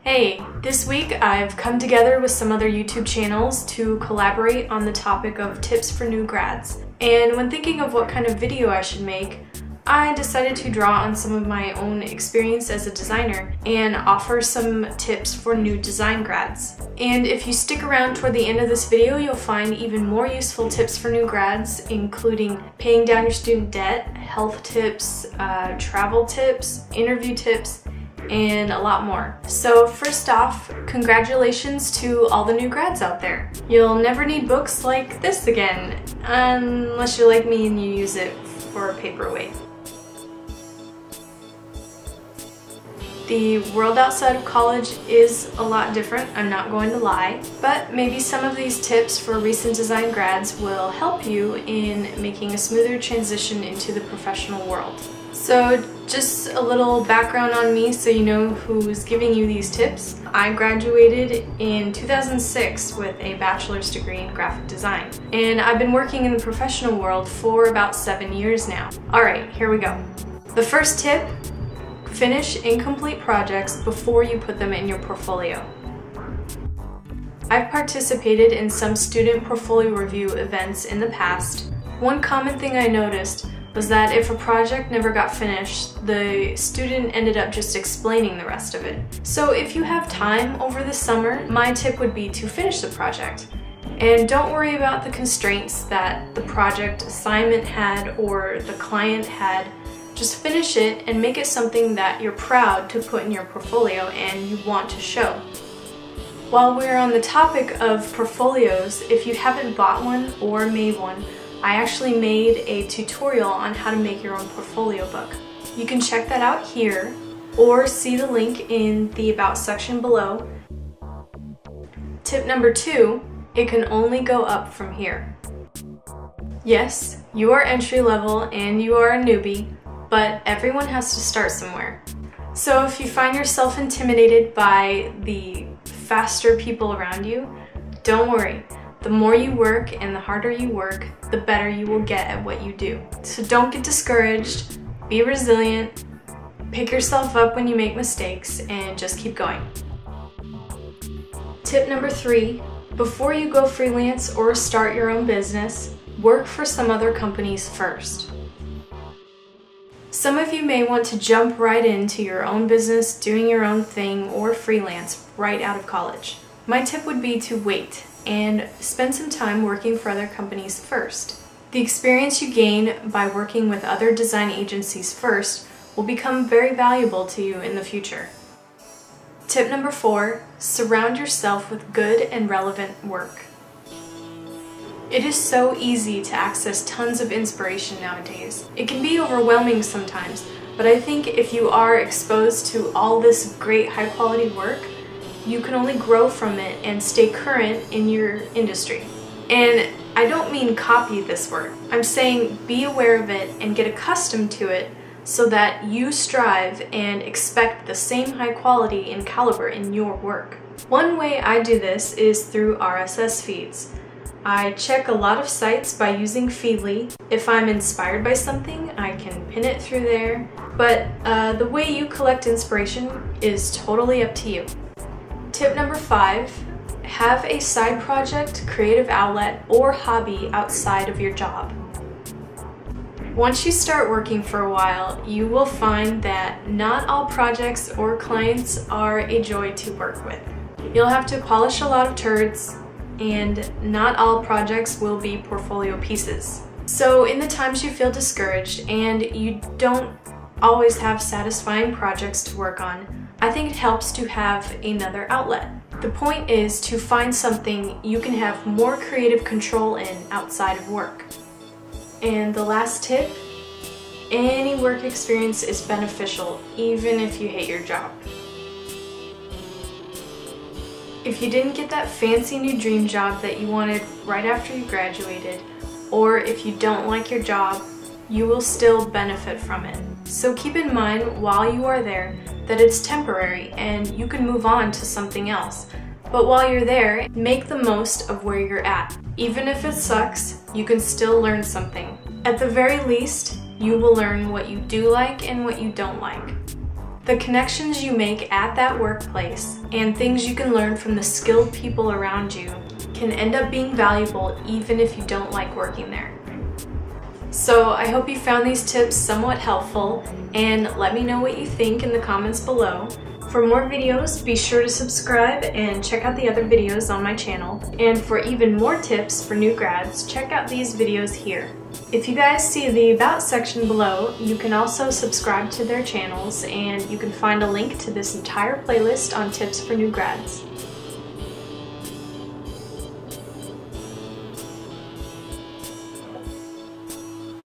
Hey, this week I've come together with some other YouTube channels to collaborate on the topic of tips for new grads. And when thinking of what kind of video I should make, I decided to draw on some of my own experience as a designer and offer some tips for new design grads. And if you stick around toward the end of this video, you'll find even more useful tips for new grads, including paying down your student debt, health tips, travel tips, interview tips, and a lot more. So first off, congratulations to all the new grads out there. You'll never need books like this again, unless you're like me and you use it for a paperweight. The world outside of college is a lot different, I'm not going to lie, but maybe some of these tips for recent design grads will help you in making a smoother transition into the professional world. So just a little background on me so you know who's giving you these tips. I graduated in 2006 with a bachelor's degree in graphic design, and I've been working in the professional world for about 7 years now. Alright, here we go. The first tip: finish incomplete projects before you put them in your portfolio. I've participated in some student portfolio review events in the past. One common thing I noticed was that if a project never got finished, the student ended up just explaining the rest of it. So if you have time over the summer, my tip would be to finish the project. And don't worry about the constraints that the project assignment had or the client had. Just finish it and make it something that you're proud to put in your portfolio and you want to show. While we're on the topic of portfolios, if you haven't bought one or made one, I actually made a tutorial on how to make your own portfolio book. You can check that out here or see the link in the About section below. Tip number 2, it can only go up from here. Yes, you are entry level and you are a newbie, but everyone has to start somewhere. So if you find yourself intimidated by the faster people around you, don't worry. The more you work and the harder you work, the better you will get at what you do. So don't get discouraged, be resilient, pick yourself up when you make mistakes, and just keep going. Tip number 3, before you go freelance or start your own business, work for some other companies first. Some of you may want to jump right into your own business, doing your own thing, or freelance right out of college. My tip would be to wait and spend some time working for other companies first. The experience you gain by working with other design agencies first will become very valuable to you in the future. Tip number 4, surround yourself with good and relevant work. It is so easy to access tons of inspiration nowadays. It can be overwhelming sometimes, but I think if you are exposed to all this great high-quality work, you can only grow from it and stay current in your industry. And I don't mean copy this work. I'm saying be aware of it and get accustomed to it so that you strive and expect the same high quality and caliber in your work. One way I do this is through RSS feeds. I check a lot of sites by using Feedly. If I'm inspired by something, I can pin it through there. But the way you collect inspiration is totally up to you. Tip number 5, have a side project, creative outlet, or hobby outside of your job. Once you start working for a while, you will find that not all projects or clients are a joy to work with. You'll have to polish a lot of turds, and not all projects will be portfolio pieces. So in the times you feel discouraged and you don't always have satisfying projects to work on, I think it helps to have another outlet. The point is to find something you can have more creative control in outside of work. And the last tip, any work experience is beneficial, even if you hate your job. If you didn't get that fancy new dream job that you wanted right after you graduated, or if you don't like your job, you will still benefit from it. So keep in mind while you are there that it's temporary and you can move on to something else. But while you're there, make the most of where you're at. Even if it sucks, you can still learn something. At the very least, You will learn what you do like and what you don't like. The connections you make at that workplace and things you can learn from the skilled people around you can end up being valuable even if you don't like working there. So I hope you found these tips somewhat helpful, and let me know what you think in the comments below. For more videos, be sure to subscribe and check out the other videos on my channel. And for even more tips for new grads, check out these videos here. If you guys see the About section below, you can also subscribe to their channels, and you can find a link to this entire playlist on tips for new grads.